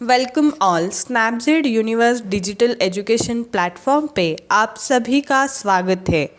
Welcome all Snapseed universe digital education platform पे आप सभी का स्वागत है।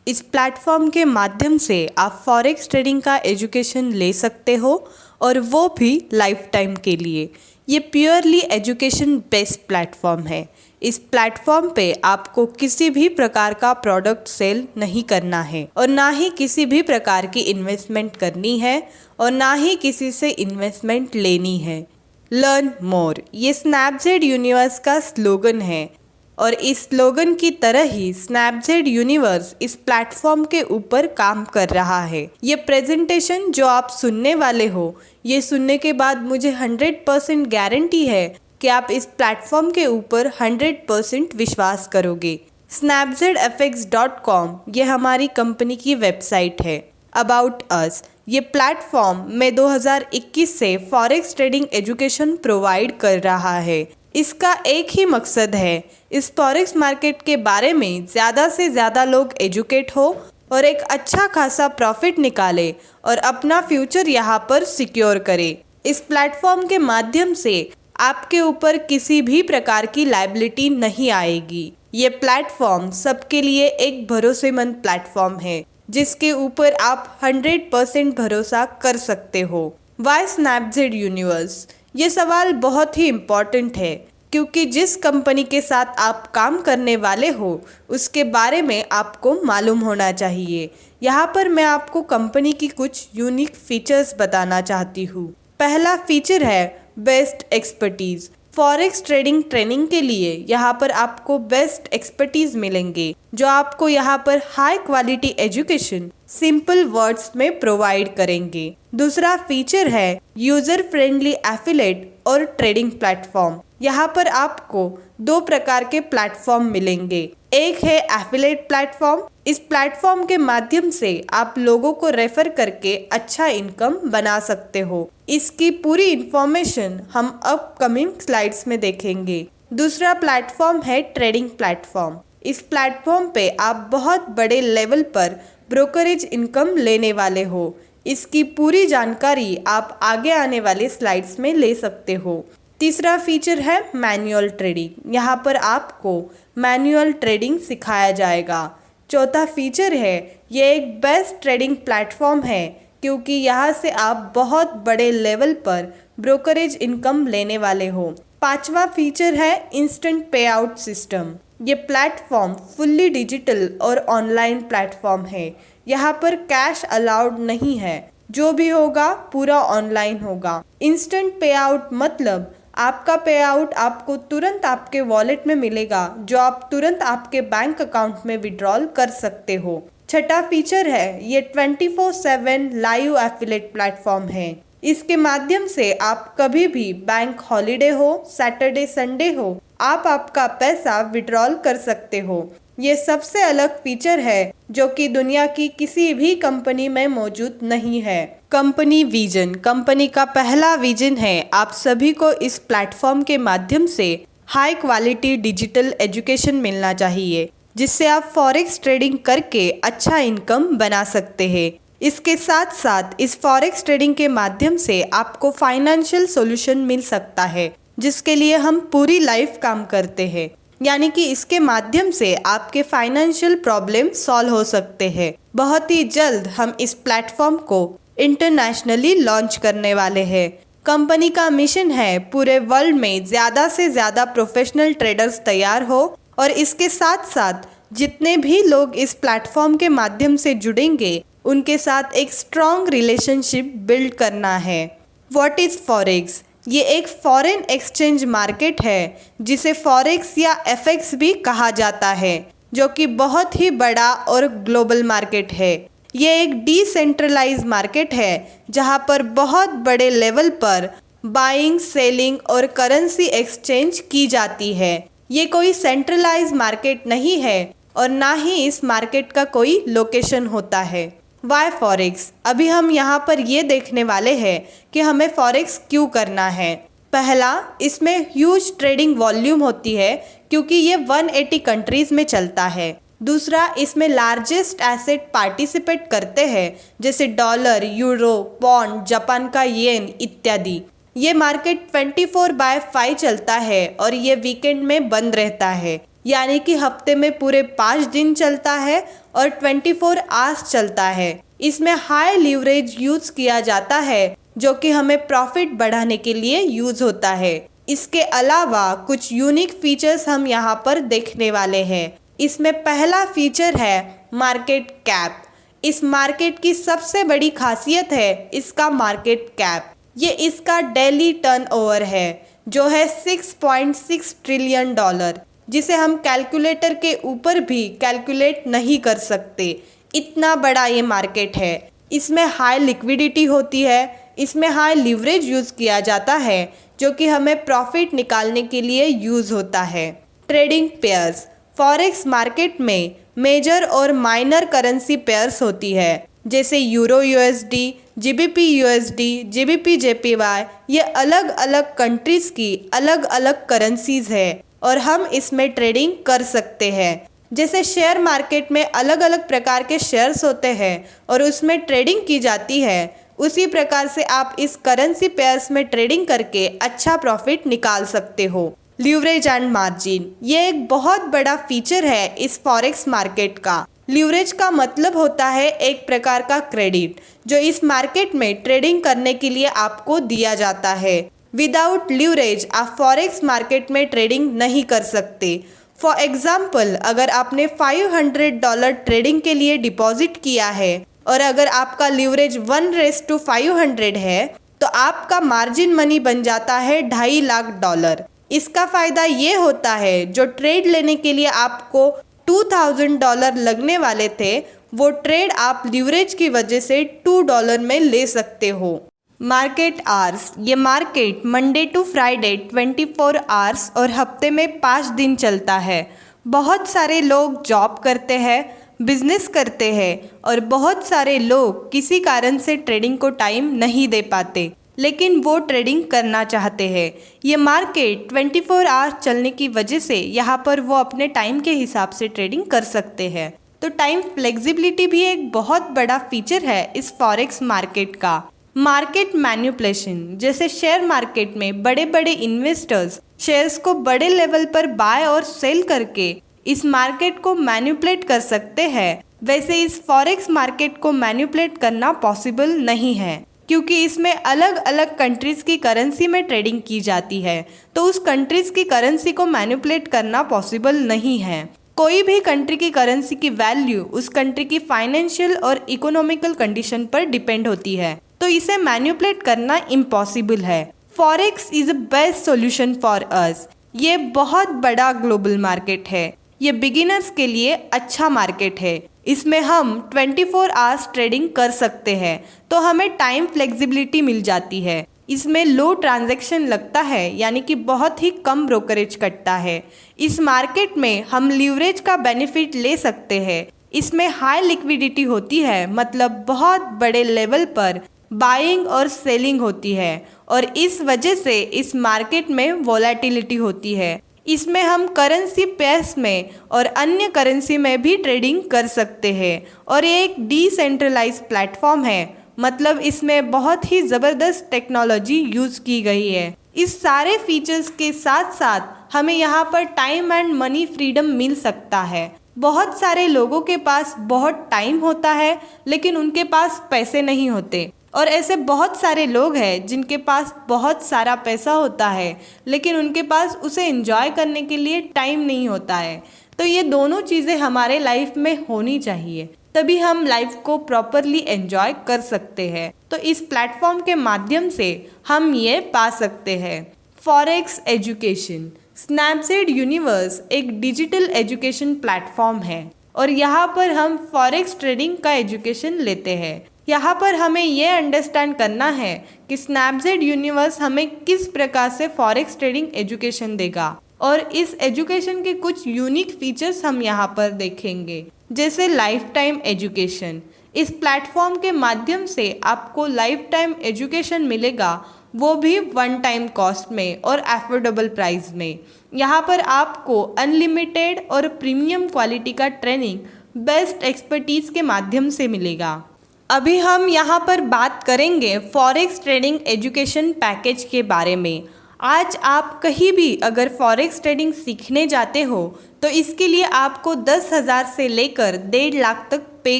इस प्लेटफॉर्म के माध्यम से आप फॉरेक्स ट्रेडिंग का एजुकेशन ले सकते हो और वो भी लाइफ टाइम के लिए। ये प्योरली एजुकेशन बेस्ड प्लेटफॉर्म है। इस प्लेटफॉर्म पे आपको किसी भी प्रकार का प्रोडक्ट सेल नहीं करना है और ना ही किसी भी प्रकार की इन्वेस्टमेंट करनी है और ना ही किसी से इन्वेस्टमेंट लेनी है। लर्न मोर, ये स्नैपसीड यूनिवर्स का स्लोगन है और इस स्लोगन की तरह ही स्नैपसीड यूनिवर्स इस प्लेटफॉर्म के ऊपर काम कर रहा है। ये प्रेजेंटेशन जो आप सुनने वाले हो, ये सुनने के बाद मुझे 100% गारंटी है कि आप इस प्लेटफॉर्म के ऊपर 100% विश्वास करोगे। snapseedfx.com ये हमारी कंपनी की वेबसाइट है। अबाउट अस, ये प्लेटफॉर्म में 2021 से फॉरेक्स ट्रेडिंग एजुकेशन प्रोवाइड कर रहा है। इसका एक ही मकसद है, इस फॉरेक्स मार्केट के बारे में ज़्यादा से ज़्यादा लोग एजुकेट हो और एक अच्छा खासा प्रॉफिट निकाले और अपना फ्यूचर यहाँ पर सिक्योर करे। इस प्लेटफॉर्म के माध्यम से आपके ऊपर किसी भी प्रकार की लायबिलिटी नहीं आएगी। ये प्लेटफॉर्म सबके लिए एक भरोसेमंद प्लेटफॉर्म है जिसके ऊपर आप 100% भरोसा कर सकते हो। वाई स्नैपसीड यूनिवर्स, ये सवाल बहुत ही इम्पॉर्टेंट है क्योंकि जिस कंपनी के साथ आप काम करने वाले हो उसके बारे में आपको मालूम होना चाहिए। यहाँ पर मैं आपको कंपनी की कुछ यूनिक फीचर्स बताना चाहती हूँ। पहला फीचर है best expertise. Forex trading training के लिए यहाँ पर आपको बेस्ट एक्सपर्टीज मिलेंगे जो आपको यहाँ पर high quality education simple words में प्रोवाइड करेंगे। दूसरा फीचर है यूजर फ्रेंडली एफिलेट और ट्रेडिंग प्लेटफॉर्म। यहाँ पर आपको दो प्रकार के प्लेटफॉर्म मिलेंगे। एक है एफिलेट प्लेटफॉर्म। इस प्लेटफॉर्म के माध्यम से आप लोगों को रेफर करके अच्छा इनकम बना सकते हो। इसकी पूरी इंफॉर्मेशन हम अपकमिंग स्लाइड्स में देखेंगे। दूसरा प्लेटफॉर्म है ट्रेडिंग प्लेटफॉर्म। इस प्लेटफॉर्म पे आप बहुत बड़े लेवल पर ब्रोकरेज इनकम लेने वाले हो। इसकी पूरी जानकारी आप आगे आने वाले स्लाइड्स में ले सकते हो। तीसरा फीचर है मैनुअल ट्रेडिंग। यहाँ पर आपको मैनुअल ट्रेडिंग सिखाया जाएगा। चौथा फीचर है ये एक बेस्ट ट्रेडिंग प्लेटफॉर्म है क्योंकि यहाँ से आप बहुत बड़े लेवल पर ब्रोकरेज इनकम लेने वाले हो। पांचवा फीचर है इंस्टेंट पे आउट सिस्टम। ये प्लेटफॉर्म फुल्ली डिजिटल और ऑनलाइन प्लेटफॉर्म है। यहाँ पर कैश अलाउड नहीं है, जो भी होगा पूरा ऑनलाइन होगा। इंस्टेंट पे आउट मतलब आपका पे आउट आपको तुरंत आपके वॉलेट में मिलेगा जो आप तुरंत आपके बैंक अकाउंट में विड्रॉल कर सकते हो। छठा फीचर है ये 24/7 लाइव एफिलेट प्लेटफॉर्म है। इसके माध्यम से आप कभी भी बैंक हॉलीडे हो, सैटरडे संडे हो, आप आपका पैसा विड्रॉल कर सकते हो। ये सबसे अलग फीचर है जो कि दुनिया की किसी भी कंपनी में मौजूद नहीं है। कंपनी विजन, कंपनी का पहला विजन है आप सभी को इस प्लेटफॉर्म के माध्यम से हाई क्वालिटी डिजिटल एजुकेशन मिलना चाहिए जिससे आप फॉरेक्स ट्रेडिंग करके अच्छा इनकम बना सकते हैं। इसके साथ साथ इस फॉरेक्स ट्रेडिंग के माध्यम से आपको फाइनेंशियल सॉल्यूशन मिल सकता है जिसके लिए हम पूरी लाइफ काम करते हैं। यानी कि इसके माध्यम से आपके फाइनेंशियल प्रॉब्लम सॉल्व हो सकते हैं। बहुत ही जल्द हम इस प्लेटफॉर्म को इंटरनेशनली लॉन्च करने वाले हैं। कंपनी का मिशन है पूरे वर्ल्ड में ज़्यादा से ज़्यादा प्रोफेशनल ट्रेडर्स तैयार हो और इसके साथ साथ जितने भी लोग इस प्लेटफॉर्म के माध्यम से जुड़ेंगे उनके साथ एक स्ट्रॉन्ग रिलेशनशिप बिल्ड करना है। What is forex? ये एक फॉरेन एक्सचेंज मार्केट है जिसे फॉरेक्स या एफएक्स भी कहा जाता है जो कि बहुत ही बड़ा और ग्लोबल मार्केट है। ये एक डिसेंट्रलाइज मार्केट है जहां पर बहुत बड़े लेवल पर बाइंग, सेलिंग और करेंसी एक्सचेंज की जाती है। ये कोई सेंट्रलाइज मार्केट नहीं है और ना ही इस मार्केट का कोई लोकेशन होता है। Why forex? अभी हम यहाँ पर ये देखने वाले हैं कि हमें फॉरेक्स क्यों करना है। पहला, इसमें ह्यूज ट्रेडिंग वॉल्यूम होती है क्योंकि ये 180 कंट्रीज में चलता है। दूसरा, इसमें लार्जेस्ट एसेट पार्टिसिपेट करते हैं जैसे डॉलर, यूरो, पौंड, जापान का येन इत्यादि। ये मार्केट 24/5 चलता है और ये वीकेंड में बंद रहता है, यानी कि हफ्ते में पूरे 5 दिन चलता है और 24 आवर्स चलता है। इसमें हाई लीवरेज यूज किया जाता है जो कि हमें प्रॉफिट बढ़ाने के लिए यूज होता है। इसके अलावा कुछ यूनिक फीचर्स हम यहाँ पर देखने वाले हैं। इसमें पहला फीचर है मार्केट कैप। इस मार्केट की सबसे बड़ी खासियत है इसका मार्केट कैप। ये इसका डेली टर्नओवर है जो है $6.6 ट्रिलियन, जिसे हम कैलकुलेटर के ऊपर भी कैलकुलेट नहीं कर सकते, इतना बड़ा ये मार्केट है। इसमें हाई लिक्विडिटी होती है, इसमें हाई लीवरेज यूज़ किया जाता है जो कि हमें प्रॉफिट निकालने के लिए यूज़ होता है। Trading pairs. फॉरेक्स मार्केट में मेजर और माइनर करेंसी पेयर्स होती है, जैसे euro USD, GBP USD, GBP JPY. ये अलग अलग कंट्रीज़ की अलग अलग करेंसीज है और हम इसमें ट्रेडिंग कर सकते हैं। जैसे शेयर मार्केट में अलग अलग प्रकार के शेयर्स होते हैं और उसमें ट्रेडिंग की जाती है, उसी प्रकार से आप इस करेंसी पेयर्स में ट्रेडिंग करके अच्छा प्रॉफिट निकाल सकते हो। लीवरेज एंड मार्जिन, ये एक बहुत बड़ा फीचर है इस फॉरेक्स मार्केट का। लीवरेज का मतलब होता है एक प्रकार का क्रेडिट जो इस मार्केट में ट्रेडिंग करने के लिए आपको दिया जाता है। विदाउट लीवरेज आप फॉरेक्स मार्केट में ट्रेडिंग नहीं कर सकते। फॉर एग्जाम्पल, अगर आपने $500 ट्रेडिंग के लिए डिपॉजिट किया है और अगर आपका लीवरेज 1:500 है तो आपका मार्जिन मनी बन जाता है $2.5 लाख। इसका फ़ायदा ये होता है जो ट्रेड लेने के लिए आपको $2,000 लगने वाले थे, वो ट्रेड आप लीवरेज की वजह से $2 में ले सकते हो। Market hours. ये market Monday to Friday 24 hours और हफ्ते में 5 दिन चलता है। बहुत सारे लोग जॉब करते हैं, बिजनेस करते हैं और बहुत सारे लोग किसी कारण से ट्रेडिंग को टाइम नहीं दे पाते, लेकिन वो ट्रेडिंग करना चाहते हैं। ये मार्केट 24 आवर्स चलने की वजह से यहाँ पर वो अपने टाइम के हिसाब से ट्रेडिंग कर सकते हैं। तो टाइम फ्लेक्सिबिलिटी भी एक बहुत बड़ा फीचर है इस फॉरेक्स मार्केट का। मार्केट मैनिपुलेशन, जैसे शेयर मार्केट में बड़े बड़े इन्वेस्टर्स शेयर्स को बड़े लेवल पर बाय और सेल करके इस मार्केट को मैनिपुलेट कर सकते हैं, वैसे इस फॉरेक्स मार्केट को मैनिपुलेट करना पॉसिबल नहीं है, क्योंकि इसमें अलग अलग कंट्रीज़ की करेंसी में ट्रेडिंग की जाती है, तो उस कंट्रीज़ की करेंसी को मैनिपुलेट करना पॉसिबल नहीं है। कोई भी कंट्री की करेंसी की वैल्यू उस कंट्री की फाइनेंशियल और इकोनॉमिकल कंडीशन पर डिपेंड होती है, तो इसे मैनिपुलेट करना इम्पॉसिबल है। Forex is a best solution for us. ये बहुत बड़ा ग्लोबल मार्केट है, ये बिगिनर्स के लिए अच्छा मार्केट है। इसमें हम 24 आवर्स ट्रेडिंग कर सकते हैं, तो हमें टाइम फ्लेक्सिबिलिटी मिल जाती है। इसमें लो ट्रांजैक्शन लगता है, यानी कि बहुत ही कम ब्रोकरेज कटता है। इस मार्केट में हम लीवरेज का बेनिफिट ले सकते हैं। इसमें हाई लिक्विडिटी होती है, मतलब बहुत बड़े लेवल पर बाइंग और सेलिंग होती है और इस वजह से इस मार्केट में वोलेटिलिटी होती है। इसमें हम करेंसी पेयर्स में और अन्य करेंसी में भी ट्रेडिंग कर सकते हैं और ये एक डिसेंट्रलाइज प्लेटफॉर्म है, मतलब इसमें बहुत ही ज़बरदस्त टेक्नोलॉजी यूज़ की गई है। इस सारे फीचर्स के साथ साथ हमें यहाँ पर टाइम एंड मनी फ्रीडम मिल सकता है। बहुत सारे लोगों के पास बहुत टाइम होता है लेकिन उनके पास पैसे नहीं होते, और ऐसे बहुत सारे लोग हैं जिनके पास बहुत सारा पैसा होता है लेकिन उनके पास उसे एंजॉय करने के लिए टाइम नहीं होता है। तो ये दोनों चीज़ें हमारे लाइफ में होनी चाहिए, तभी हम लाइफ को प्रॉपरली एंजॉय कर सकते हैं। तो इस प्लेटफॉर्म के माध्यम से हम ये पा सकते हैं। Forex education. स्नैपसीड यूनिवर्स एक डिजिटल एजुकेशन प्लेटफॉर्म है और यहाँ पर हम फॉरेक्स ट्रेडिंग का एजुकेशन लेते हैं। यहाँ पर हमें ये अंडरस्टैंड करना है कि स्नैपसीड यूनिवर्स हमें किस प्रकार से फॉरेक्स ट्रेडिंग एजुकेशन देगा, और इस एजुकेशन के कुछ यूनिक फीचर्स हम यहाँ पर देखेंगे, जैसे लाइफ टाइम एजुकेशन। इस प्लेटफॉर्म के माध्यम से आपको लाइफ टाइम एजुकेशन मिलेगा, वो भी वन टाइम कॉस्ट में और एफोर्डेबल प्राइस में। यहाँ पर आपको अनलिमिटेड और प्रीमियम क्वालिटी का ट्रेनिंग बेस्ट एक्सपर्टीज़ के माध्यम से मिलेगा। अभी हम यहाँ पर बात करेंगे फॉरेक्स ट्रेडिंग एजुकेशन पैकेज के बारे में। आज आप कहीं भी अगर फॉरेक्स ट्रेडिंग सीखने जाते हो तो इसके लिए आपको 10,000 से लेकर 1.5 लाख तक पे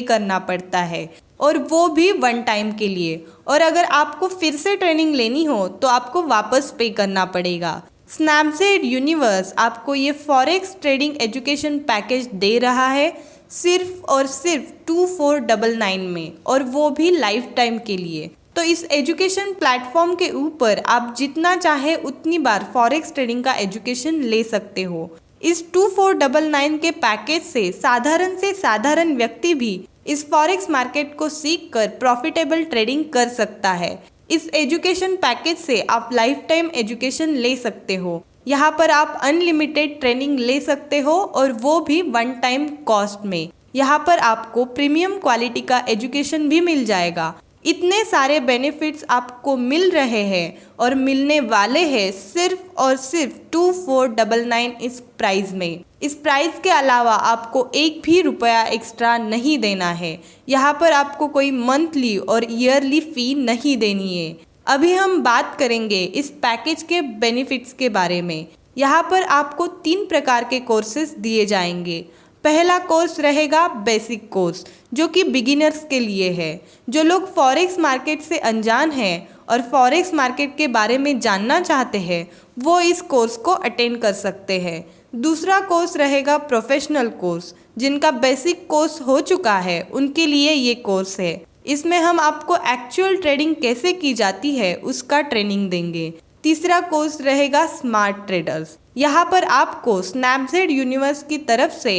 करना पड़ता है, और वो भी वन टाइम के लिए। और अगर आपको फिर से ट्रेनिंग लेनी हो तो आपको वापस पे करना पड़ेगा। स्नैपसीड यूनिवर्स आपको ये फॉरेक्स ट्रेडिंग एजुकेशन पैकेज दे रहा है सिर्फ और सिर्फ 2499 में, और वो भी लाइफ टाइम के लिए। तो इस एजुकेशन प्लेटफॉर्म के ऊपर आप जितना चाहे उतनी बार फॉरेक्स ट्रेडिंग का एजुकेशन ले सकते हो। इस 2499 के पैकेज से साधारण व्यक्ति भी इस फॉरेक्स मार्केट को सीख कर प्रॉफिटेबल ट्रेडिंग कर सकता है। इस एजुकेशन पैकेज से आप लाइफ टाइम एजुकेशन ले सकते हो। यहाँ पर आप अनलिमिटेड ट्रेनिंग ले सकते हो, और वो भी वन टाइम कॉस्ट में। यहाँ पर आपको प्रीमियम क्वालिटी का एजुकेशन भी मिल जाएगा। इतने सारे बेनिफिट्स आपको मिल रहे हैं और मिलने वाले हैं सिर्फ और सिर्फ 2499 इस प्राइस में। इस प्राइस के अलावा आपको एक भी रुपया एक्स्ट्रा नहीं देना है। यहाँ पर आपको कोई मंथली और ईयरली फ़ी नहीं देनी है। अभी हम बात करेंगे इस पैकेज के बेनिफिट्स के बारे में। यहाँ पर आपको 3 प्रकार के कोर्सेज दिए जाएंगे। पहला कोर्स रहेगा बेसिक कोर्स, जो कि बिगिनर्स के लिए है। जो लोग फॉरेक्स मार्केट से अनजान हैं और फॉरेक्स मार्केट के बारे में जानना चाहते हैं, वो इस कोर्स को अटेंड कर सकते हैं। दूसरा कोर्स रहेगा प्रोफेशनल कोर्स। जिनका बेसिक कोर्स हो चुका है उनके लिए ये कोर्स है। इसमें हम आपको एक्चुअल ट्रेडिंग कैसे की जाती है उसका ट्रेनिंग देंगे। तीसरा कोर्स रहेगा स्मार्ट ट्रेडर्स। यहाँ पर आपको स्नैपसीड यूनिवर्स की तरफ से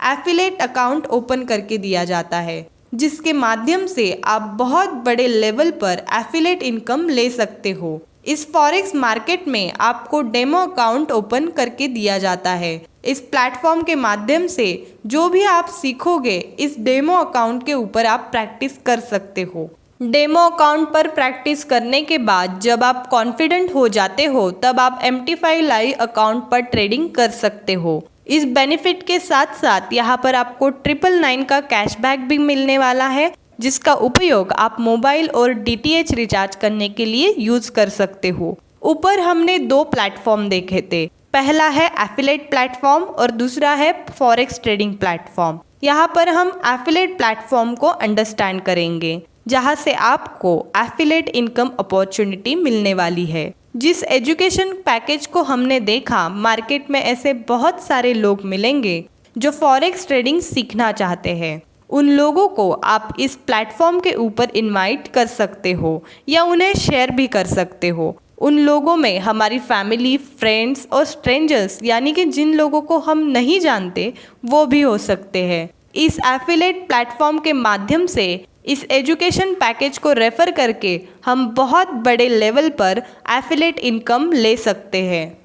एफिलिएट अकाउंट ओपन करके दिया जाता है, जिसके माध्यम से आप बहुत बड़े लेवल पर एफिलिएट इनकम ले सकते हो। इस फॉरेक्स मार्केट में आपको डेमो अकाउंट ओपन करके दिया जाता है। इस प्लेटफॉर्म के माध्यम से जो भी आप सीखोगे इस डेमो अकाउंट के ऊपर आप प्रैक्टिस कर सकते हो। डेमो अकाउंट पर प्रैक्टिस करने के बाद जब आप कॉन्फिडेंट हो जाते हो तब आप MT5 लाइव अकाउंट पर ट्रेडिंग कर सकते हो। इस बेनिफिट के साथ साथ यहाँ पर आपको 999 का कैशबैक भी मिलने वाला है, जिसका उपयोग आप मोबाइल और DTH रिचार्ज करने के लिए यूज़ कर सकते हो। ऊपर हमने 2 प्लेटफॉर्म देखे थे। पहला है एफिलिएट प्लेटफॉर्म और दूसरा है फॉरेक्स ट्रेडिंग प्लेटफॉर्म। यहाँ पर हम एफिलिएट प्लेटफॉर्म को अंडरस्टैंड करेंगे, जहाँ से आपको एफिलिएट इनकम अपॉर्चुनिटी मिलने वाली है। जिस एजुकेशन पैकेज को हमने देखा, मार्केट में ऐसे बहुत सारे लोग मिलेंगे जो फॉरेक्स ट्रेडिंग सीखना चाहते हैं। उन लोगों को आप इस प्लेटफॉर्म के ऊपर इनवाइट कर सकते हो या उन्हें शेयर भी कर सकते हो। उन लोगों में हमारी फैमिली, फ्रेंड्स और स्ट्रेंजर्स, यानी कि जिन लोगों को हम नहीं जानते वो भी हो सकते हैं। इस एफिलिएट प्लेटफॉर्म के माध्यम से इस एजुकेशन पैकेज को रेफ़र करके हम बहुत बड़े लेवल पर एफिलिएट इनकम ले सकते हैं।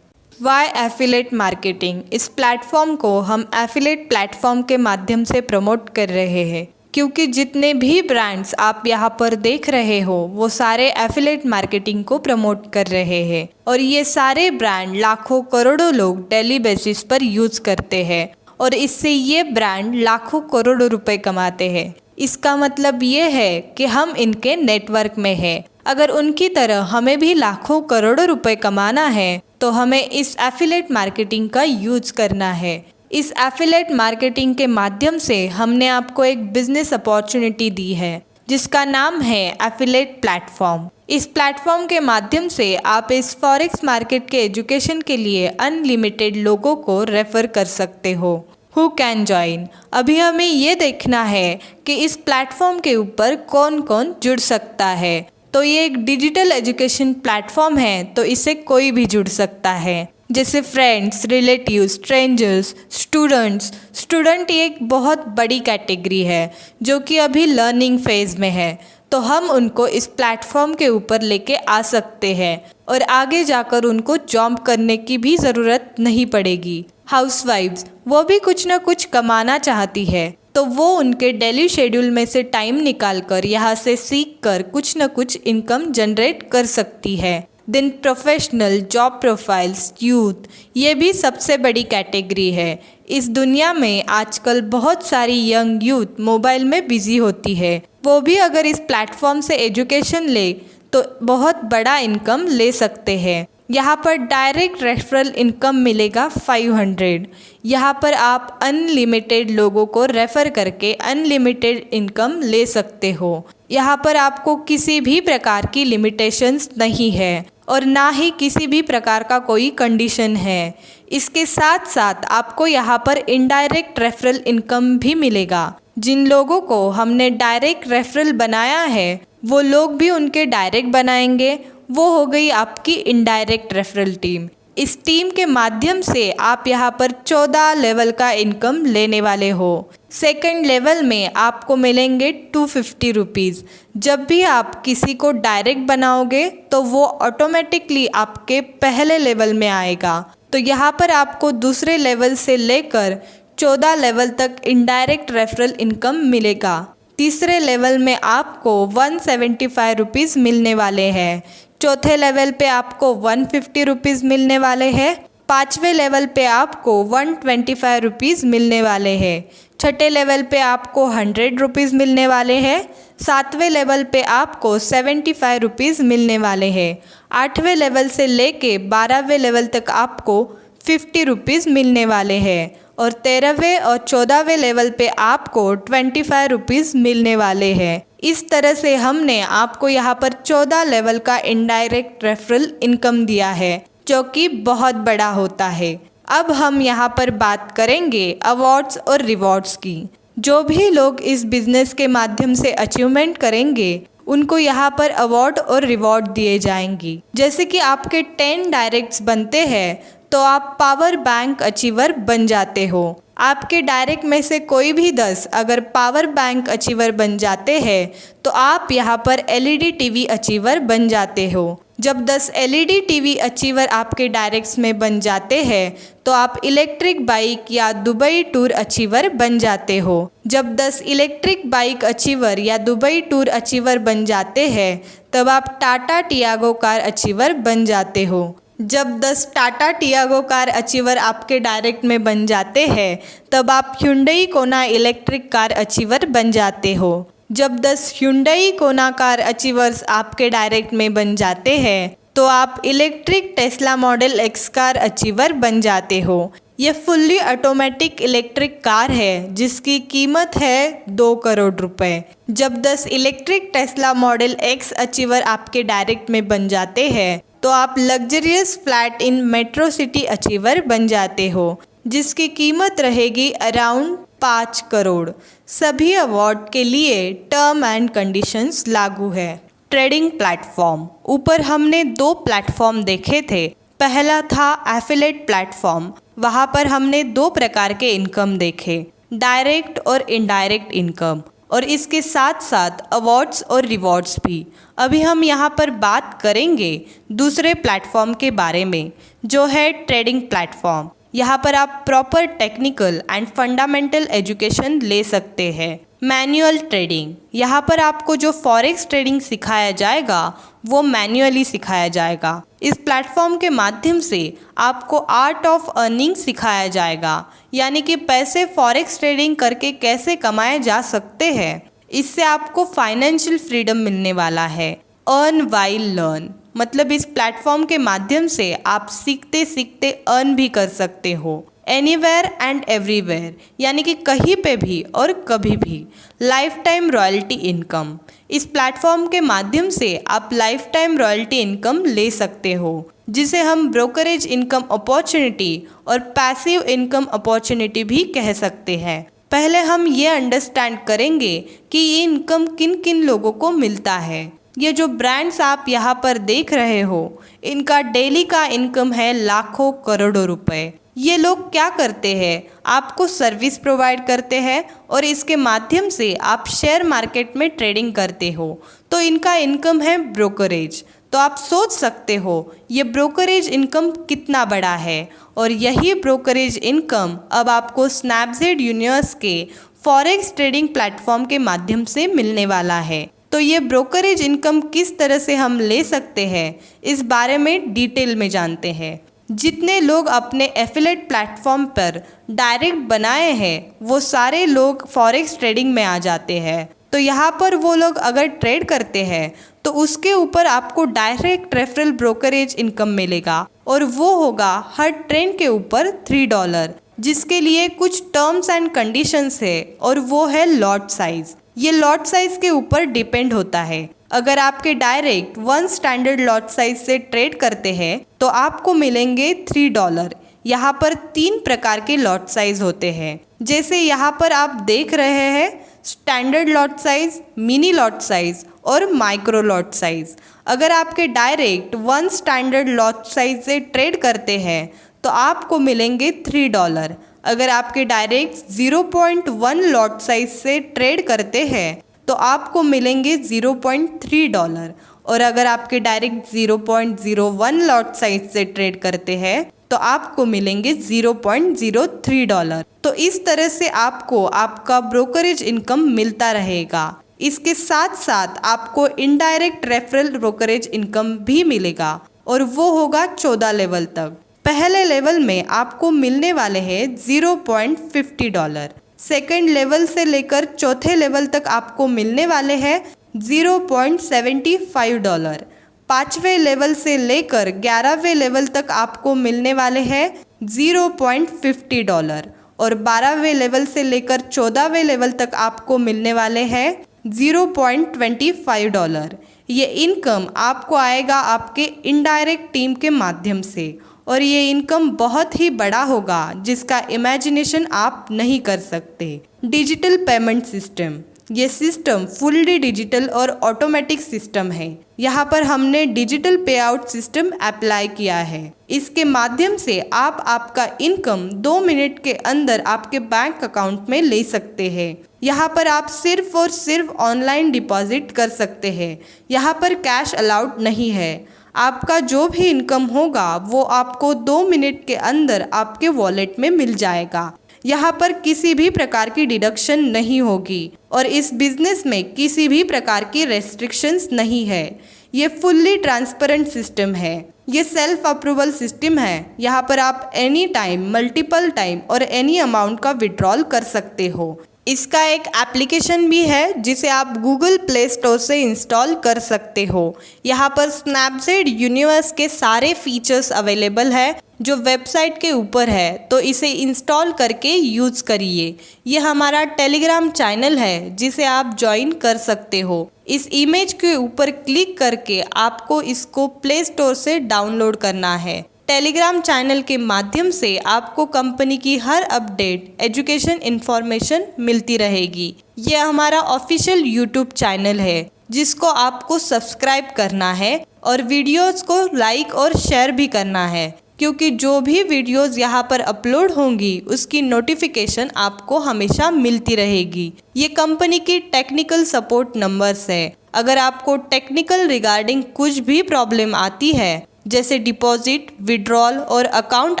वाई एफिलिएट मार्केटिंग, इस प्लेटफॉर्म को हम एफिलिएट प्लेटफॉर्म के माध्यम से प्रमोट कर रहे हैं, क्योंकि जितने भी ब्रांड्स आप यहाँ पर देख रहे हो वो सारे एफिलिएट मार्केटिंग को प्रमोट कर रहे हैं। और ये सारे ब्रांड लाखों करोड़ों लोग डेली बेसिस पर यूज़ करते हैं, और इससे ये ब्रांड लाखों करोड़ों रुपए कमाते हैं। इसका मतलब ये है कि हम इनके नेटवर्क में हैं। अगर उनकी तरह हमें भी लाखों करोड़ों रुपए कमाना है तो हमें इस एफिलिएट मार्केटिंग का यूज़ करना है। इस एफिलिएट मार्केटिंग के माध्यम से हमने आपको एक बिजनेस अपॉर्चुनिटी दी है, जिसका नाम है एफिलिएट प्लेटफॉर्म। इस प्लेटफॉर्म के माध्यम से आप इस फॉरेक्स मार्केट के एजुकेशन के लिए अनलिमिटेड लोगों को रेफ़र कर सकते हो। Who can join? अभी हमें ये देखना है कि इस प्लेटफॉर्म के ऊपर कौन कौन जुड़ सकता है। तो ये एक डिजिटल एजुकेशन प्लेटफॉर्म है, तो इससे कोई भी जुड़ सकता है, जैसे friends, relatives, strangers, students. Student ये एक बहुत बड़ी कैटेगरी है जो कि अभी लर्निंग फेज़ में है, तो हम उनको इस प्लेटफॉर्म के ऊपर लेके आ सकते हैं और आगे जाकर उनको जॉब करने की भी ज़रूरत नहीं पड़ेगी। हाउसवाइफ्स, वो भी कुछ ना कुछ कमाना चाहती है, तो वो उनके डेली शेड्यूल में से टाइम निकाल कर यहाँ से सीख कर कुछ ना कुछ इनकम जनरेट कर सकती है। Then professional, job profiles, youth, ये भी सबसे बड़ी कैटेगरी है। इस दुनिया में आजकल बहुत सारी यंग यूथ मोबाइल में बिजी होती है, वो भी अगर इस प्लेटफॉर्म से एजुकेशन ले तो बहुत बड़ा इनकम ले सकते हैं। यहाँ पर डायरेक्ट रेफरल इनकम मिलेगा 500। यहाँ पर आप अनलिमिटेड लोगों को रेफ़र करके अनलिमिटेड इनकम ले सकते हो। यहाँ पर आपको किसी भी प्रकार की लिमिटेशंस नहीं है और ना ही किसी भी प्रकार का कोई कंडीशन है। इसके साथ साथ आपको यहाँ पर इनडायरेक्ट रेफरल इनकम भी मिलेगा। जिन लोगों को हमने डायरेक्ट रेफरल बनाया है वो लोग भी उनके डायरेक्ट बनाएंगे। वो हो गई आपकी इनडायरेक्ट रेफरल टीम। इस टीम के माध्यम से आप यहाँ पर 14 लेवल का इनकम लेने वाले हो। सेकंड लेवल में आपको मिलेंगे 250 रुपीज़। जब भी आप किसी को डायरेक्ट बनाओगे तो वो ऑटोमेटिकली आपके पहले लेवल में आएगा। तो यहाँ पर आपको दूसरे लेवल से लेकर 14 लेवल तक इनडायरेक्ट रेफरल इनकम मिलेगा। तीसरे लेवल में आपको 175 रुपीज़ मिलने वाले हैं। चौथे लेवल पे आपको 150 रुपीज़ मिलने वाले हैं। पाँचवें लेवल पे आपको 125 रुपीज़ मिलने वाले हैं। छठे लेवल पे आपको 100 रुपीज़ मिलने वाले हैं। सातवें लेवल पे आपको 75 रुपीज़ मिलने वाले हैं। आठवें लेवल से लेके 12वें लेवल तक आपको 50 रुपीज़ मिलने वाले हैं और 13वें और 14वें लेवल पे आपको 25 रुपीज़ मिलने वाले हैं। इस तरह से हमने आपको यहाँ पर 14 लेवल का इनडायरेक्ट रेफरल इनकम दिया है जो कि बहुत बड़ा होता है। अब हम यहाँ पर बात करेंगे अवार्ड्स और रिवॉर्ड्स की। जो भी लोग इस बिज़नेस के माध्यम से अचीवमेंट करेंगे उनको यहाँ पर अवार्ड और रिवॉर्ड दिए जाएंगी। जैसे कि आपके 10 डायरेक्ट्स बनते हैं तो आप पावर बैंक अचीवर बन जाते हो। आपके डायरेक्ट में से कोई भी 10 अगर पावर बैंक अचीवर बन जाते हैं तो आप यहाँ पर एलईडी टीवी अचीवर बन जाते हो। जब 10 एलईडी टीवी अचीवर आपके डायरेक्ट्स में बन जाते हैं तो आप इलेक्ट्रिक बाइक या दुबई टूर अचीवर बन जाते हो। जब 10 इलेक्ट्रिक बाइक अचीवर या दुबई टूर अचीवर बन जाते हैं तब आप टाटा टियागो कार अचीवर बन जाते हो। जब 10 टाटा टियागो कार अचीवर आपके डायरेक्ट में बन जाते हैं तब आप ह्युंडई कोना इलेक्ट्रिक कार अचीवर बन जाते हो। जब 10 ह्युंडई कोना कार अचीवर्स आपके डायरेक्ट में बन जाते हैं तो आप electric Tesla model x car achiever बन जाते हो। ये फुल्ली ऑटोमेटिक इलेक्ट्रिक कार है जिसकी कीमत है 2 करोड़ रुपए। जब 10 electric Tesla model x achiever आपके डायरेक्ट में बन जाते हैं तो आप luxurious flat in metro city achiever बन जाते हो जिसकी कीमत रहेगी अराउंड 5 करोड़। सभी अवार्ड के लिए टर्म एंड कंडीशंस लागू है। ट्रेडिंग प्लेटफॉर्म, ऊपर हमने 2 प्लेटफॉर्म देखे थे। पहला था एफिलेट प्लेटफॉर्म। वहाँ पर हमने 2 प्रकार के इनकम देखे, डायरेक्ट और इनडायरेक्ट इनकम, और इसके साथ साथ अवार्ड्स और रिवॉर्ड्स भी। अभी हम यहाँ पर बात करेंगे दूसरे प्लेटफॉर्म के बारे में जो है ट्रेडिंग प्लेटफॉर्म। यहाँ पर आप proper technical and fundamental education ले सकते हैं। मैनुअल ट्रेडिंग, यहाँ पर आपको जो फॉरेक्स ट्रेडिंग सिखाया जाएगा वो मैन्युअली सिखाया जाएगा। इस प्लेटफॉर्म के माध्यम से आपको आर्ट ऑफ अर्निंग सिखाया जाएगा, यानी कि पैसे फॉरेक्स ट्रेडिंग करके कैसे कमाए जा सकते हैं। इससे आपको फाइनेंशियल फ्रीडम मिलने वाला है। अर्न वाइल लर्न, मतलब इस प्लेटफॉर्म के माध्यम से आप सीखते सीखते अर्न भी कर सकते हो। एनीवेयर एंड एवरीवेयर, यानी कि कहीं पे भी और कभी भी। लाइफ टाइम रॉयल्टी इनकम, इस प्लेटफॉर्म के माध्यम से आप लाइफ टाइम रॉयल्टी इनकम ले सकते हो जिसे हम ब्रोकरेज इनकम अपॉर्चुनिटी और पैसिव इनकम अपॉर्चुनिटी भी कह सकते हैं। पहले हम ये अंडरस्टैंड करेंगे कि ये इनकम किन किन लोगों को मिलता है। ये जो ब्रांड्स आप यहाँ पर देख रहे हो इनका डेली का इनकम है लाखों करोड़ों रुपए। ये लोग क्या करते हैं, आपको सर्विस प्रोवाइड करते हैं और इसके माध्यम से आप शेयर मार्केट में ट्रेडिंग करते हो, तो इनका इनकम है ब्रोकरेज। तो आप सोच सकते हो ये ब्रोकरेज इनकम कितना बड़ा है, और यही ब्रोकरेज इनकम अब आपको स्नैपजेड यूनिवर्स के फॉरेक्स ट्रेडिंग प्लेटफॉर्म के माध्यम से मिलने वाला है। तो ये ब्रोकरेज इनकम किस तरह से हम ले सकते हैं इस बारे में डिटेल में जानते हैं। जितने लोग अपने एफिलेट प्लेटफॉर्म पर डायरेक्ट बनाए हैं वो सारे लोग फॉरेक्स ट्रेडिंग में आ जाते हैं। तो यहाँ पर वो लोग अगर ट्रेड करते हैं तो उसके ऊपर आपको डायरेक्ट रेफरल ब्रोकरेज इनकम मिलेगा और वो होगा हर ट्रेड के ऊपर $3, जिसके लिए कुछ टर्म्स एंड कंडीशंस है और वो है लॉट साइज। ये लॉट साइज के ऊपर डिपेंड होता है। अगर आपके डायरेक्ट 1 स्टैंडर्ड लॉट साइज से ट्रेड करते हैं तो आपको मिलेंगे $3। यहाँ पर 3 प्रकार के लॉट साइज होते हैं, जैसे यहाँ पर आप देख रहे हैं standard lot size, mini lot size और माइक्रो लॉट साइज। अगर आपके डायरेक्ट 1 स्टैंडर्ड लॉट साइज से ट्रेड करते हैं तो आपको मिलेंगे $3। अगर आपके डायरेक्ट 0.1 लॉट साइज से ट्रेड करते हैं तो आपको मिलेंगे $0.3 और अगर आपके डायरेक्ट 0.01 लॉट साइज से ट्रेड करते हैं तो आपको मिलेंगे $0.03। तो इस तरह से आपको आपका ब्रोकरेज इनकम मिलता रहेगा। इसके साथ साथ आपको इनडायरेक्ट रेफरल ब्रोकरेज इनकम भी मिलेगा और वो होगा 14 लेवल तक। पहले लेवल में आपको मिलने वाले हैं $0.50। सेकेंड लेवल से लेकर चौथे लेवल तक आपको मिलने वाले हैं $0.75। 5वें लेवल से लेकर 11वें लेवल तक आपको मिलने वाले हैं $0.50 और 12वें लेवल से लेकर 14वें लेवल तक आपको मिलने वाले हैं $0.25। ये इनकम आपको आएगा आपके इनडायरेक्ट टीम के माध्यम से और ये इनकम बहुत ही बड़ा होगा जिसका इमेजिनेशन आप नहीं कर सकते। डिजिटल पेमेंट सिस्टम, ये सिस्टम फुल्ली डिजिटल और ऑटोमेटिक सिस्टम है। यहाँ पर हमने डिजिटल पे आउट सिस्टम अप्लाई किया है। इसके माध्यम से आप आपका इनकम 2 मिनट के अंदर आपके बैंक अकाउंट में ले सकते हैं। यहाँ पर आप सिर्फ और सिर्फ ऑनलाइन डिपॉजिट कर सकते हैं। यहाँ पर कैश अलाउड नहीं है। आपका जो भी इनकम होगा वो आपको 2 मिनट के अंदर आपके वॉलेट में मिल जाएगा। यहाँ पर किसी भी प्रकार की डिडक्शन नहीं होगी और इस बिजनेस में किसी भी प्रकार की रेस्ट्रिक्शंस नहीं है। ये फुल्ली ट्रांसपेरेंट सिस्टम है। ये सेल्फ अप्रूवल सिस्टम है। यहाँ पर आप एनी टाइम, मल्टीपल टाइम और एनी अमाउंट का विड्रॉल कर सकते हो। इसका एक एप्लीकेशन भी है जिसे आप गूगल प्ले स्टोर से इंस्टॉल कर सकते हो। यहाँ पर स्नैपसीड यूनिवर्स के सारे फीचर्स अवेलेबल है जो वेबसाइट के ऊपर है, तो इसे इंस्टॉल करके यूज़ करिए। ये हमारा टेलीग्राम चैनल है जिसे आप ज्वाइन कर सकते हो। इस इमेज के ऊपर क्लिक करके आपको इसको प्ले स्टोर से डाउनलोड करना है। टेलीग्राम चैनल के माध्यम से आपको कंपनी की हर अपडेट, एजुकेशन इन्फॉर्मेशन मिलती रहेगी। ये हमारा ऑफिशियल यूट्यूब चैनल है जिसको आपको सब्सक्राइब करना है और वीडियोस को लाइक और शेयर भी करना है, क्योंकि जो भी वीडियोस यहाँ पर अपलोड होंगी उसकी नोटिफिकेशन आपको हमेशा मिलती रहेगी। ये कंपनी की टेक्निकल सपोर्ट नंबर्स है। अगर आपको टेक्निकल रिगार्डिंग कुछ भी प्रॉब्लम आती है, जैसे डिपॉजिट, विड्रॉल और अकाउंट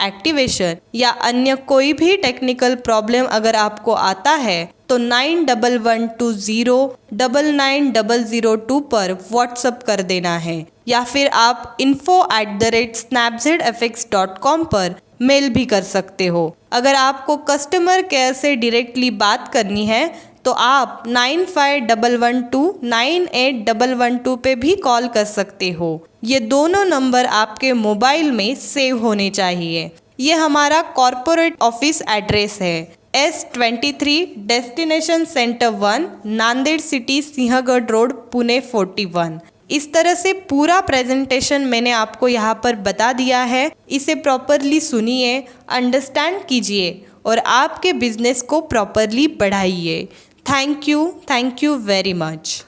एक्टिवेशन या अन्य कोई भी टेक्निकल प्रॉब्लम अगर आपको आता है तो 9112099002 पर व्हाट्सअप कर देना है या फिर आप info@snapseedfx.com पर मेल भी कर सकते हो। अगर आपको कस्टमर केयर से डायरेक्टली बात करनी है तो आप 9511298112 पे भी कॉल कर सकते हो। ये दोनों नंबर आपके मोबाइल में सेव होने चाहिए। ये हमारा कॉरपोरेट ऑफिस एड्रेस है, S23 destination centre 1, Nanded city, Sinhagad road, Pune 41। इस तरह से पूरा प्रेजेंटेशन मैंने आपको यहाँ पर बता दिया है। इसे प्रॉपरली सुनिए, अंडरस्टैंड कीजिए और आपके बिजनेस को प्रॉपरली बढ़ाइए। Thank you very much.